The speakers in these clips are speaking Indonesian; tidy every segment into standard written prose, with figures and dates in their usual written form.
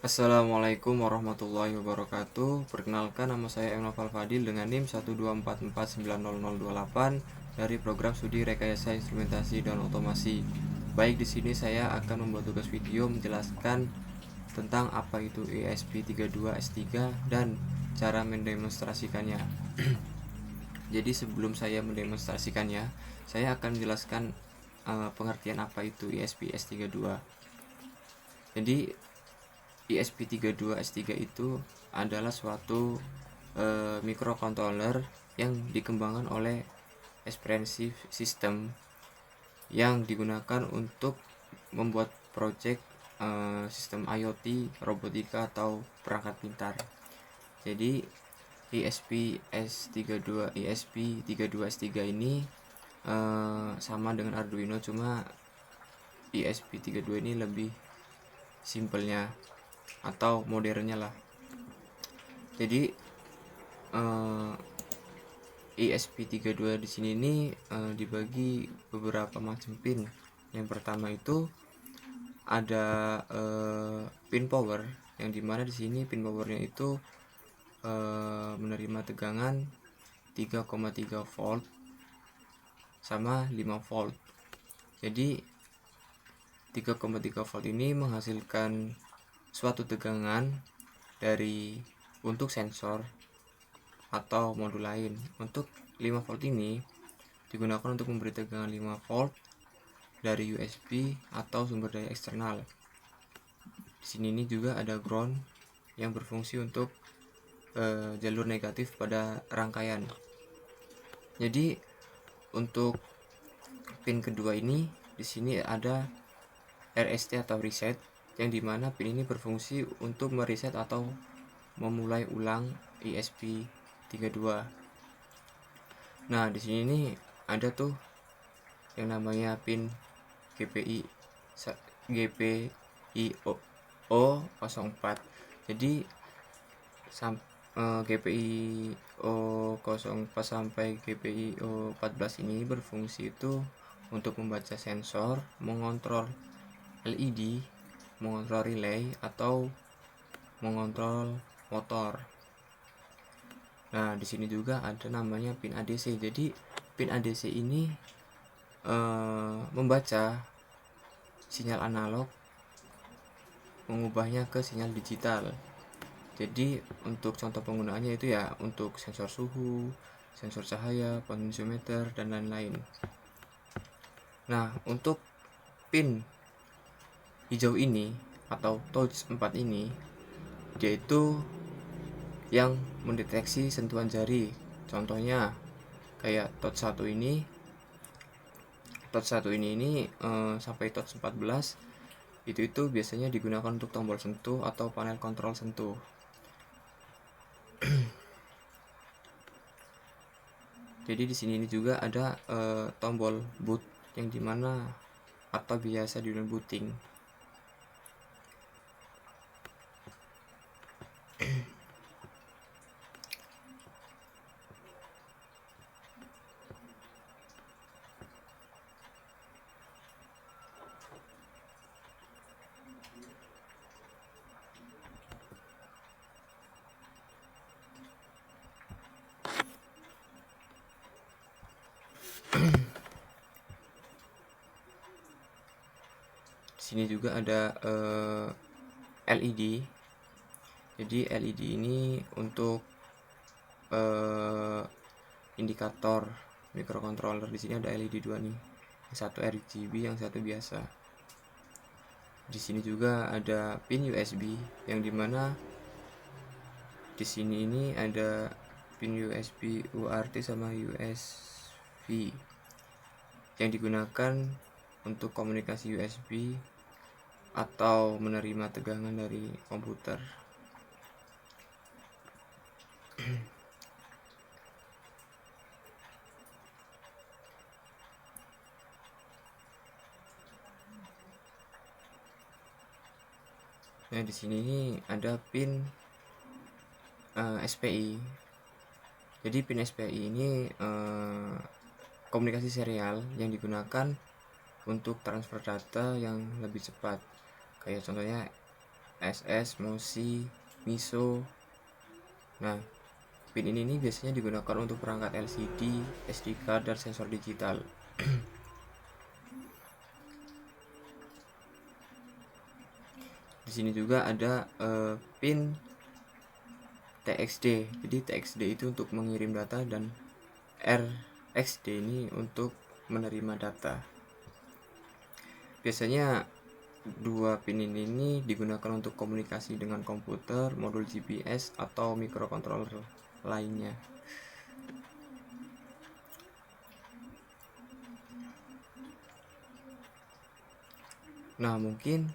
Assalamualaikum warahmatullahi wabarakatuh. Perkenalkan, nama saya M. Noval Fadil dengan NIM 124490028 dari program studi Rekayasa Instrumentasi dan Otomasi. Baik, di sini saya akan membuat tugas video menjelaskan tentang apa itu ESP32S3 dan cara mendemonstrasikannya. Jadi sebelum saya mendemonstrasikannya, saya akan menjelaskan pengertian apa itu ESP-S32. Jadi ESP32S3 itu adalah suatu microcontroller yang dikembangkan oleh Expressive System yang digunakan untuk membuat project sistem IoT, robotika atau perangkat pintar. Jadi ESP32S3 ini sama dengan Arduino, cuma ESP32 ini lebih simpelnya atau modernnya lah. Jadi ESP32 di sini dibagi beberapa macam pin. Yang pertama itu ada pin power, yang dimana di sini pin powernya itu menerima tegangan 3,3 volt sama 5 volt. Jadi 3,3 volt ini menghasilkan suatu tegangan untuk sensor atau modul lain. Untuk 5 volt ini digunakan untuk memberi tegangan 5 volt dari USB atau sumber daya eksternal. Di sini juga ada ground yang berfungsi untuk jalur negatif pada rangkaian. Jadi untuk pin kedua ini di sini ada RST atau reset, yang dimana pin ini berfungsi untuk mereset atau memulai ulang ESP32. Nah, di sini ada tuh yang namanya pin GPIO04. Jadi GPIO04 sampai GPIO14 ini berfungsi itu untuk membaca sensor, mengontrol LED, mengontrol relay, atau mengontrol motor. Nah, di sini juga ada namanya pin ADC. Jadi pin ADC ini membaca sinyal analog, mengubahnya ke sinyal digital. Jadi untuk contoh penggunaannya itu ya untuk sensor suhu, sensor cahaya, potensiometer, dan lain-lain. Nah, untuk pin hijau ini atau touch 4 ini, dia itu yang mendeteksi sentuhan jari. Contohnya kayak touch 1 ini sampai touch 14 itu biasanya digunakan untuk tombol sentuh atau panel kontrol sentuh. Jadi di sini juga ada tombol boot, yang dimana atau biasa dibilang booting. Sini juga ada LED. Jadi LED ini untuk indikator microcontroller. Di sini ada LED 2 nih. Yang satu RGB, yang satu biasa. Di sini juga ada pin USB, yang dimana di sini ini ada pin USB UART sama USB yang digunakan untuk komunikasi USB atau menerima tegangan dari komputer. Nah, di sini ada pin SPI. Jadi pin SPI ini komunikasi serial yang digunakan untuk transfer data yang lebih cepat. Kayak contohnya SS, MOSI, MISO. Nah, pin ini biasanya digunakan untuk perangkat LCD, SD card, dan sensor digital. Di sini juga ada pin TXD. Jadi TXD itu untuk mengirim data dan RXD ini untuk menerima data. Biasanya dua pin ini digunakan untuk komunikasi dengan komputer, modul GPS, atau microcontroller lainnya. Nah, mungkin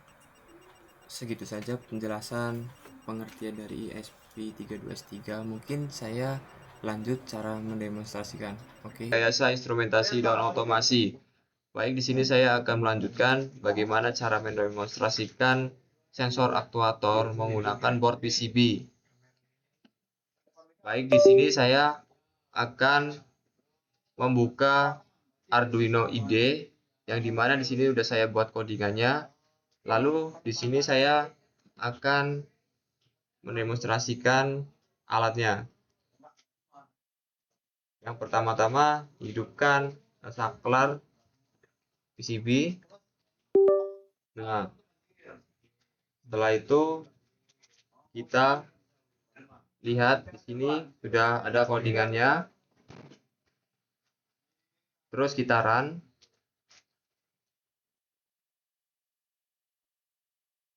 segitu saja penjelasan pengertian dari ESP32S3. Mungkin saya lanjut cara mendemonstrasikan. Oke. Rekayasa instrumentasi dan otomasi. Baik, di sini saya akan melanjutkan bagaimana cara mendemonstrasikan sensor aktuator menggunakan board PCB. Baik, di sini saya akan membuka Arduino IDE yang dimana di sini sudah saya buat codingannya. Lalu di sini saya akan mendemonstrasikan alatnya. Yang pertama-tama hidupkan saklar PCB. Nah, setelah itu kita lihat di sini sudah ada codingannya. Terus kita run.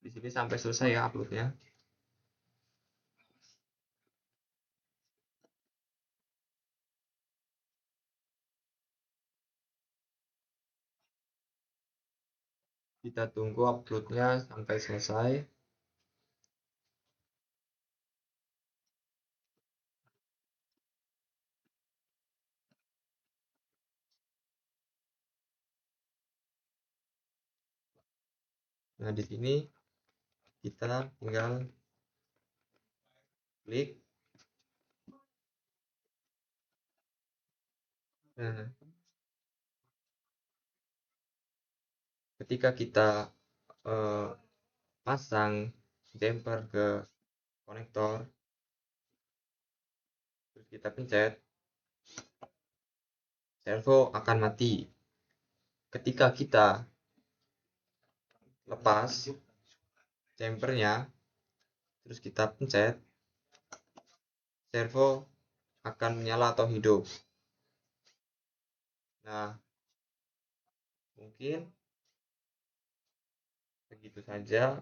Di sini sampai selesai ya uploadnya. Kita tunggu uploadnya sampai selesai. Nah, di sini kita tinggal klik. Nah, ketika kita pasang jumper ke konektor, terus kita pencet, servo akan mati. Ketika kita lepas jumpernya, terus kita pencet, servo akan menyala atau hidup. Nah, mungkin begitu saja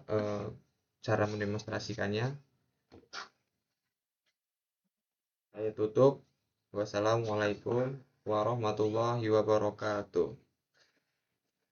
cara mendemonstrasikannya. Saya tutup. Wassalamualaikum warahmatullahi wabarakatuh.